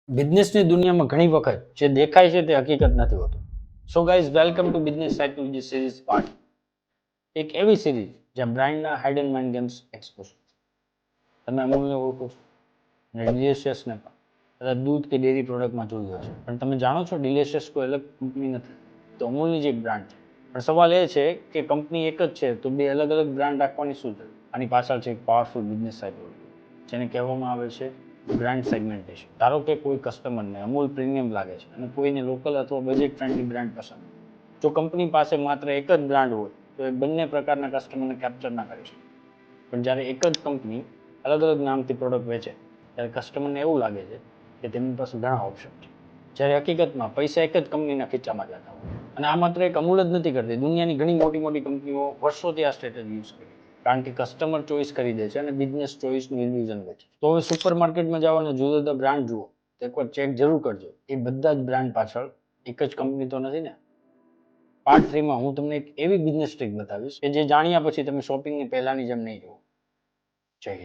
બિઝનેસની દુનિયામાં ઘણી વખત જે દેખાય છે તે હકીકત નથી હોતું. So guys, welcome to business psychology series part. એક એવી સિરીઝ જ્યાં બ્રાન્ડના હાઇડન માઇન્ડ ગેમ્સ એક્સપોઝ. તમે અમૂલને ઓળખો છો અને ડિલિશિયસને પણ કદાચ દૂધ કે ડેરી પ્રોડક્ટમાં જોયું હશે, પણ તમે જાણો છો ડિલિશિયસ કોઈ અલગ કંપની નથી, તો અમૂલની જ એક બ્રાન્ડ છે. પણ સવાલ એ છે કે કંપની એક જ છે તો બે અલગ અલગ બ્રાન્ડ રાખવાની શું જરૂર? આની પાછળ છે એક પાવરફુલ બિઝનેસ સાયકોલોજી, જેને કહેવામાં આવે છે બ્રાન્ડ સેગમેન્ટેશન. ધારો કે કોઈ કસ્ટમરને અમૂલ પ્રીમિયમ લાગે છે અને કોઈને લોકલ અથવા બજેટ ફ્રેન્ડલી બ્રાન્ડ પસંદ. જો કંપની પાસે માત્ર એક જ બ્રાન્ડ હોય તો એ બંને પ્રકારના કસ્ટમરને કેપ્ચર ના કરી શકે. પણ જ્યારે એક જ કંપની અલગ અલગ નામથી પ્રોડક્ટ વેચે ત્યારે કસ્ટમરને એવું લાગે છે કે તેમની પાસે ઘણા ઓપ્શન છે, જ્યારે હકીકતમાં પૈસા એક જ કંપનીના ખીચામાં જતા હોય. અને આ માત્ર એક અમૂલ જ નથી કરતી, દુનિયાની ઘણી મોટી મોટી કંપનીઓ વર્ષોથી આ સ્ટ્રેટેજી યુઝ કરી, કારણ કે કસ્ટમર ચોઈસ કરી દે છે અને બિઝનેસ ચોઈસનું ઇલ્યુઝન લે છે. તો હવે સુપર માર્કેટમાં જાઓ અને જુદા જુદા બ્રાન્ડ જુઓ તો એકવાર ચેક જરૂર કરજો, એ બધા જ બ્રાન્ડ પાછળ એક જ કંપની તો નથી ને. પાર્ટ 3 માં હું તમને એક એવી બિઝનેસ ટ્રીક બતાવીશ કે જે જાણ્યા પછી તમે શોપિંગની પહેલાની જેમ નહીં જુઓ. જય હિન્દ.